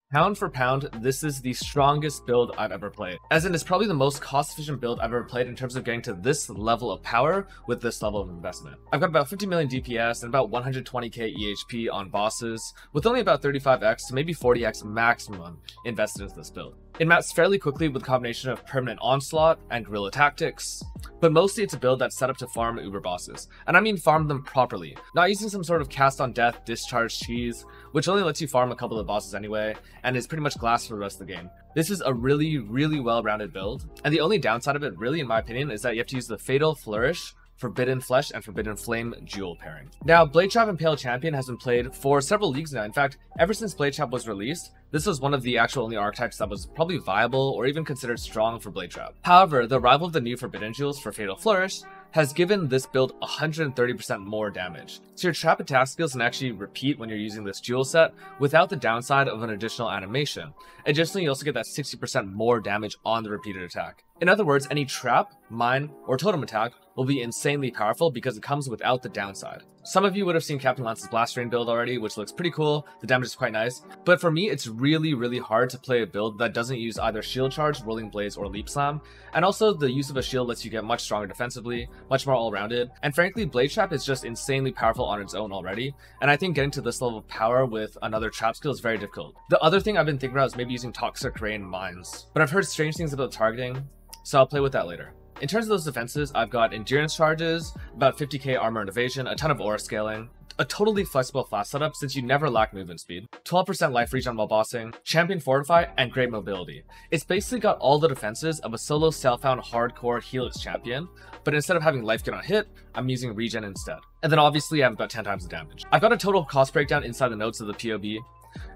Pound for pound, this is the strongest build I've ever played. As in, it's probably the most cost-efficient build I've ever played in terms of getting to this level of power with this level of investment. I've got about 50 million DPS and about 120k EHP on bosses, with only about 35x to maybe 40x maximum invested into this build. It maps fairly quickly with a combination of permanent onslaught and guerrilla tactics, but mostly it's a build that's set up to farm uber bosses, and I mean farm them properly, not using some sort of cast on death discharge cheese, which only lets you farm a couple of bosses anyway, and is pretty much glass for the rest of the game. This is a really well-rounded build, and the only downside of it really in my opinion is that you have to use the Fatal Flourish, Forbidden Flesh, and Forbidden Flame dual pairing. Now, Blade Trap Impale Champion has been played for several leagues now. In fact, ever since Blade Trap was released, this was one of the actual only archetypes that was probably viable or even considered strong for Blade Trap. However, the arrival of the new Forbidden Jewels for Fatal Flourish has given this build 130% more damage. So your trap attack skills can actually repeat when you're using this jewel set without the downside of an additional animation. Additionally, you also get that 60% more damage on the repeated attack. In other words, any trap, mine, or totem attack will be insanely powerful because it comes without the downside. Some of you would have seen Captain Lance's Blast Rain build already, which looks pretty cool. The damage is quite nice. But for me, it's really hard to play a build that doesn't use either Shield Charge, Rolling Blades, or Leap Slam. And also, the use of a shield lets you get much stronger defensively, much more all-rounded. And frankly, Blade Trap is just insanely powerful on its own already. And I think getting to this level of power with another trap skill is very difficult. The other thing I've been thinking about is maybe using Toxic Rain Mines. But I've heard strange things about targeting, so I'll play with that later. In terms of those defenses, I've got Endurance Charges, about 50k armor and evasion, a ton of aura scaling, a totally flexible flash setup since you never lack movement speed, 12% life regen while bossing, Champion Fortify, and great mobility. It's basically got all the defenses of a solo self-found hardcore Helix champion, but instead of having life get on hit, I'm using regen instead. And then obviously I have about 10 times the damage. I've got a total cost breakdown inside the notes of the POB,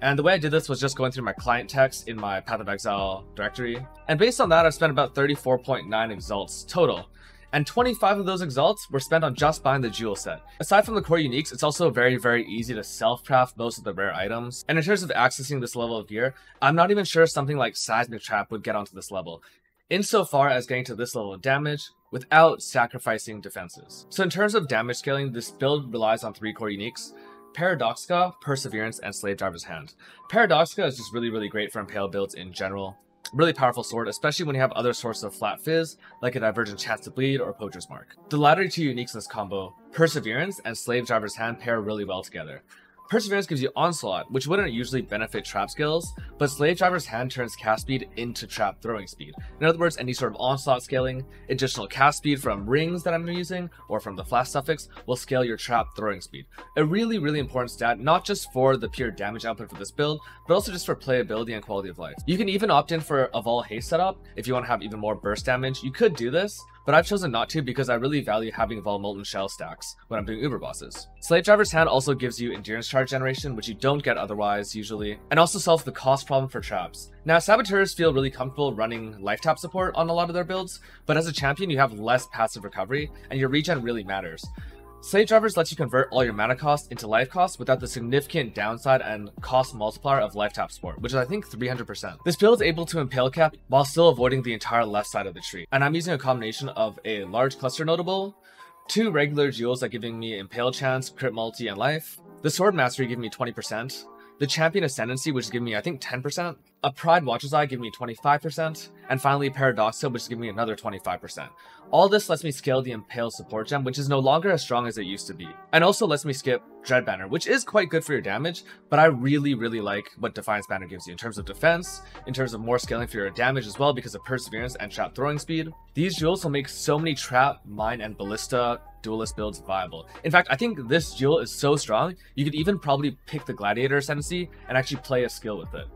and the way I did this was just going through my client text in my Path of Exile directory. And based on that, I've spent about 34.9 exalts total. And 25 of those exalts were spent on just buying the jewel set. Aside from the core uniques, it's also very easy to self-craft most of the rare items. And in terms of accessing this level of gear, I'm not even sure something like Seismic Trap would get onto this level, insofar as getting to this level of damage without sacrificing defenses. So in terms of damage scaling, this build relies on 3 core uniques: Paradoxica, Perseverance, and Slave Driver's Hand. Paradoxica is just really great for Impale builds in general. Really powerful sword, especially when you have other sources of flat fizz, like a Divergent Chance to Bleed or Poacher's Mark. The latter 2 uniques in this combo, Perseverance and Slave Driver's Hand, pair really well together. Perseverance gives you Onslaught, which wouldn't usually benefit trap skills, but Slave Driver's Hand turns cast speed into trap throwing speed. In other words, any sort of onslaught scaling, additional cast speed from rings that I'm using, or from the flash suffix, will scale your trap throwing speed. A really important stat, not just for the pure damage output for this build, but also just for playability and quality of life. You can even opt in for a Vol Haste setup if you want to have even more burst damage. You could do this, but I've chosen not to because I really value having Vol Molten Shell stacks when I'm doing Uber bosses. Slave Driver's Hand also gives you Endurance Charge generation, which you don't get otherwise usually, and also solves the cost problem for traps. Now, Saboteurs feel really comfortable running life tap support on a lot of their builds, but as a champion you have less passive recovery, and your regen really matters. Slave Drivers lets you convert all your mana cost into life cost without the significant downside and cost multiplier of life tap support, which is I think 300%. This build is able to impale cap while still avoiding the entire left side of the tree, and I'm using a combination of a large cluster notable, 2 regular jewels that giving me impale chance, crit multi, and life, the sword mastery giving me 20%, the champion ascendancy which is giving me I think 10%, a Pride Watcher's Eye giving me 25%, and finally Paradoxa which is giving me another 25%. All this lets me scale the Impale support gem, which is no longer as strong as it used to be, and also lets me skip Dread Banner, which is quite good for your damage, but I really like what Defiance Banner gives you in terms of defense, in terms of more scaling for your damage as well because of Perseverance and trap throwing speed. These jewels will make so many trap, mine, and ballista duelist builds viable. In fact, I think this jewel is so strong, you could even probably pick the Gladiator Ascendancy and actually play a skill with it.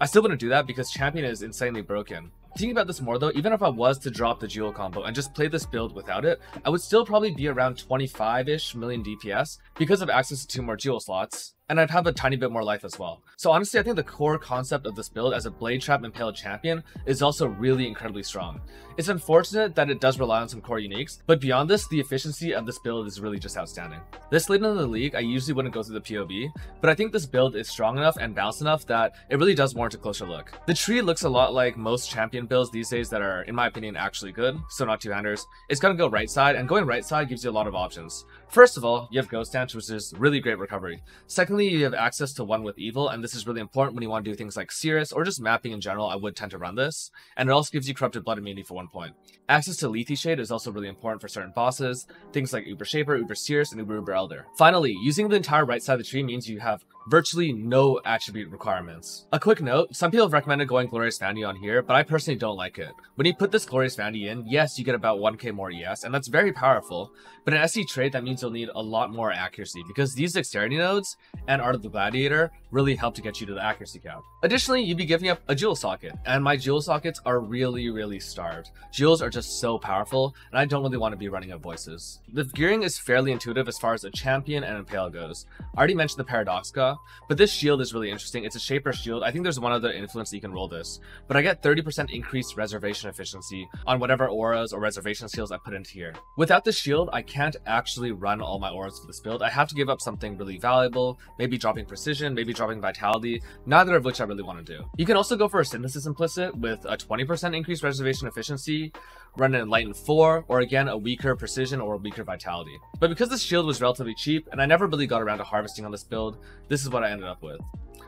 I still wouldn't do that because Champion is insanely broken. Thinking about this more though, even if I was to drop the jewel combo and just play this build without it, I would still probably be around 25-ish million DPS because of access to 2 more jewel slots, and I'd have a tiny bit more life as well. So honestly, I think the core concept of this build as a Blade Trap Impaled champion is also really incredibly strong. It's unfortunate that it does rely on some core uniques, but beyond this, the efficiency of this build is really just outstanding. This late in the league, I usually wouldn't go through the POB, but I think this build is strong enough and balanced enough that it really does warrant a closer look. The tree looks a lot like most champion builds these days that are, in my opinion, actually good, so not two-handers. It's gonna go right side, and going right side gives you a lot of options. First of all, you have Ghost Dance, which is really great recovery. Secondly, you have access to One with Evil, and this is really important when you want to do things like Sirus or just mapping in general. I would tend to run this. And it also gives you Corrupted Blood immunity for 1 point. Access to Lethe Shade is also really important for certain bosses, things like Uber Shaper, Uber Sirus, and Uber Elder. Finally, using the entire right side of the tree means you have virtually no attribute requirements. A quick note, some people have recommended going Glorious Vanity on here, but I personally don't like it. When you put this Glorious Vanity in, yes, you get about 1k more ES, and that's very powerful, but in SC trade, that means you'll need a lot more accuracy, because these Dexterity nodes and Art of the Gladiator really help to get you to the accuracy count. Additionally, you'd be giving up a Jewel Socket, and my Jewel Sockets are really starved. Jewels are just so powerful, and I don't really want to be running up voices. The gearing is fairly intuitive as far as a champion and impale goes. I already mentioned the Paradoxica, but this shield is really interesting. It's a Shaper shield. I think there's one other influence that you can roll this, but I get 30% increased reservation efficiency on whatever auras or reservation skills I put into here. Without this shield, I can't actually run all my auras for this build. I have to give up something really valuable, maybe dropping precision, maybe dropping vitality, neither of which I really want to do. You can also go for a Synthesis Implicit with a 20% increased reservation efficiency, run it in Light and 4, or again a weaker precision or a weaker vitality. But because this shield was relatively cheap, and I never really got around to harvesting on this build, this is what I ended up with.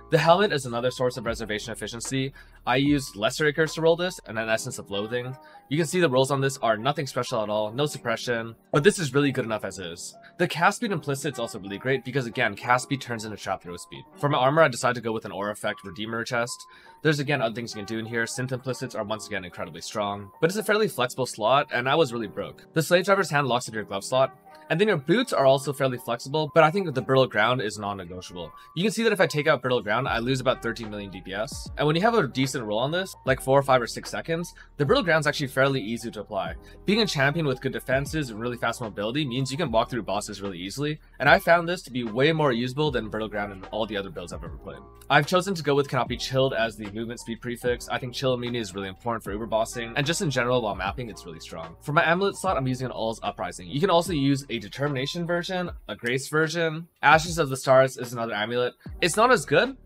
The helmet is another source of reservation efficiency. I used Lesser Acres to roll this, and an Essence of Loathing. You can see the rolls on this are nothing special at all, no suppression, but this is really good enough as is. The cast speed implicit is also really great because again, cast speed turns into trap throw speed. For my armor, I decided to go with an Aura Effect Redeemer chest. There's again other things you can do in here. Synth implicits are once again incredibly strong, but it's a fairly flexible slot, and I was really broke. The Slave Driver's Hand locks into your glove slot, and then your boots are also fairly flexible, but I think that the Brittle Ground is non-negotiable. You can see that if I take out Brittle Ground, I lose about 13 million DPS. And when you have a decent roll on this, like 4, 5, or 6 seconds, the Brittle Ground is actually fairly easy to apply. Being a champion with good defenses and really fast mobility means you can walk through bosses really easily, and I found this to be way more usable than Brittle Ground in all the other builds I've ever played. I've chosen to go with Cannot Be Chilled as the movement speed prefix. I think chill immunity is really important for Uber bossing, and just in general while mapping, it's really strong. For my amulet slot, I'm using an All's Uprising. You can also use a Determination version, a Grace version. Ashes of the Stars is another amulet. It's not as good,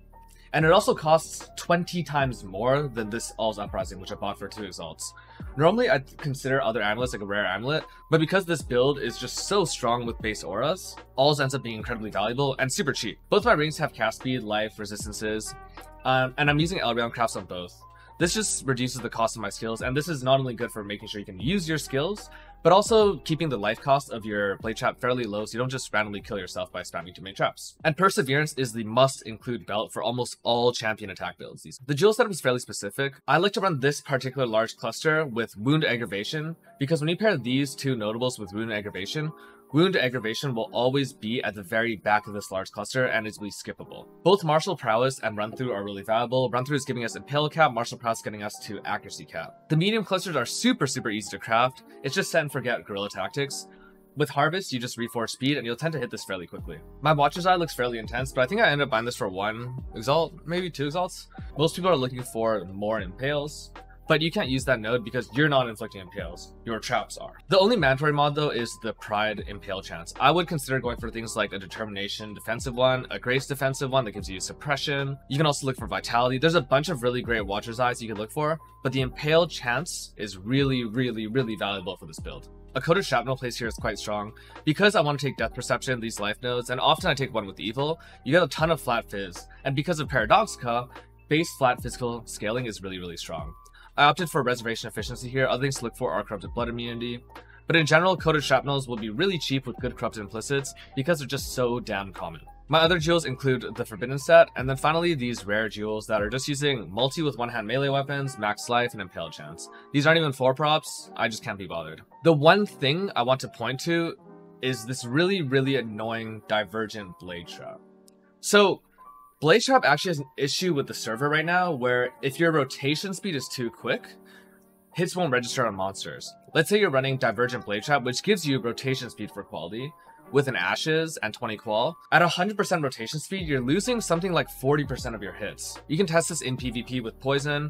and it also costs 20 times more than this All's Uprising, which I bought for 2 exalts. Normally, I'd consider other amulets like a rare amulet, but because this build is just so strong with base auras, All's ends up being incredibly valuable and super cheap. Both my rings have cast speed, life, resistances, and I'm using Elrion crafts on both. This just reduces the cost of my skills, and this is not only good for making sure you can use your skills, but also keeping the life cost of your blade trap fairly low so you don't just randomly kill yourself by spamming too many traps. And Perseverance is the must-include belt for almost all champion attack builds. The jewel setup is fairly specific. I like to run this particular large cluster with Wound Aggravation, because when you pair these two notables with Wound Aggravation will always be at the very back of this large cluster and is really skippable. Both Martial Prowess and Run Through are really valuable. Run Through is giving us Impale cap, Martial Prowess getting us to Accuracy cap. The medium clusters are super easy to craft. It's just set and forget guerrilla tactics. With Harvest, you just reforge speed and you'll tend to hit this fairly quickly. My Watcher's Eye looks fairly intense, but I think I ended up buying this for 1 exalt, maybe 2 exalts. Most people are looking for more impales, but you can't use that node because you're not inflicting impales. Your traps are. The only mandatory mod though is the Pride Impale chance. I would consider going for things like a Determination defensive one, a Grace defensive one that gives you suppression. You can also look for Vitality. There's a bunch of really great Watcher's Eyes you can look for, but the Impale chance is really valuable for this build. A Coated Shrapnel place here is quite strong. Because I want to take Death Perception, these life nodes, and often I take One with Evil, you get a ton of flat fizz. And because of Paradoxica, base flat physical scaling is really strong. I opted for reservation efficiency here. Other things to look for are Corrupted Blood immunity. But in general, Coated Shrapnels will be really cheap with good Corrupted Implicits because they're just so damn common. My other jewels include the Forbidden set, and then finally these rare jewels that are just using multi with one-hand melee weapons, max life, and impale chance. These aren't even 4 props, I just can't be bothered. The one thing I want to point to is this really annoying Divergent Blade Trap. So, Blade Trap actually has an issue with the server right now where if your rotation speed is too quick, hits won't register on monsters. Let's say you're running Divergent Blade Trap, which gives you rotation speed for quality, with an Ashes and 20 qual. At 100% rotation speed, you're losing something like 40% of your hits. You can test this in PvP with Poison.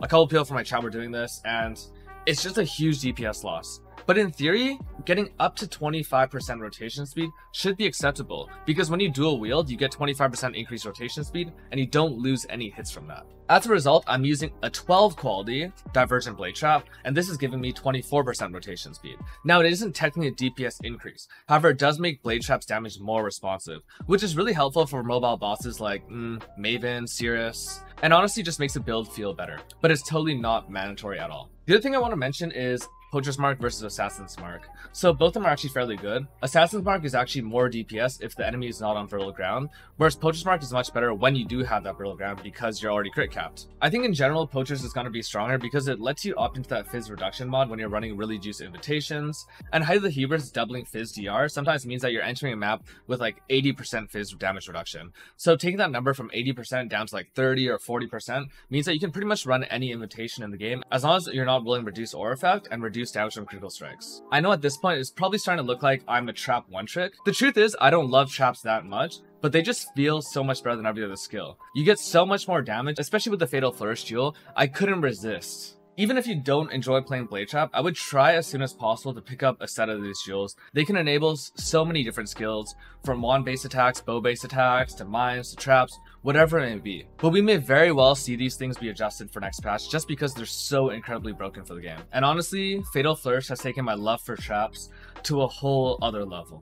A couple people from my chat were doing this, and it's just a huge DPS loss. But in theory, getting up to 25% rotation speed should be acceptable, because when you dual wield, you get 25% increased rotation speed, and you don't lose any hits from that. As a result, I'm using a 12 quality Divergent Blade Trap, and this is giving me 24% rotation speed. Now, it isn't technically a DPS increase, however, it does make Blade Trap's damage more responsive, which is really helpful for mobile bosses like Maven, Sirus, and honestly just makes the build feel better, but it's totally not mandatory at all. The other thing I want to mention is Poacher's Mark versus Assassin's Mark. So both of them are actually fairly good. Assassin's Mark is actually more DPS if the enemy is not on fertile ground, whereas Poacher's Mark is much better when you do have that fertile ground because you're already crit capped. I think in general, Poacher's is going to be stronger because it lets you opt into that Fizz reduction mod when you're running really juicy invitations, and Height of the Hubris doubling Fizz DR sometimes means that you're entering a map with like 80% Fizz damage reduction. So taking that number from 80% down to like 30 or 40% means that you can pretty much run any invitation in the game as long as you're not willing to reduce aura effect and reduce damage from critical strikes. I know at this point it's probably starting to look like I'm a trap one trick. The truth is I don't love traps that much, but they just feel so much better than every other skill. You get so much more damage, especially with the Fatal Flourish duel. I couldn't resist. Even if you don't enjoy playing Blade Trap, I would try as soon as possible to pick up a set of these jewels. They can enable so many different skills, from wand-based attacks, bow-based attacks, to mines, to traps, whatever it may be. But we may very well see these things be adjusted for next patch just because they're so incredibly broken for the game. And honestly, Fatal Flourish has taken my love for traps to a whole other level.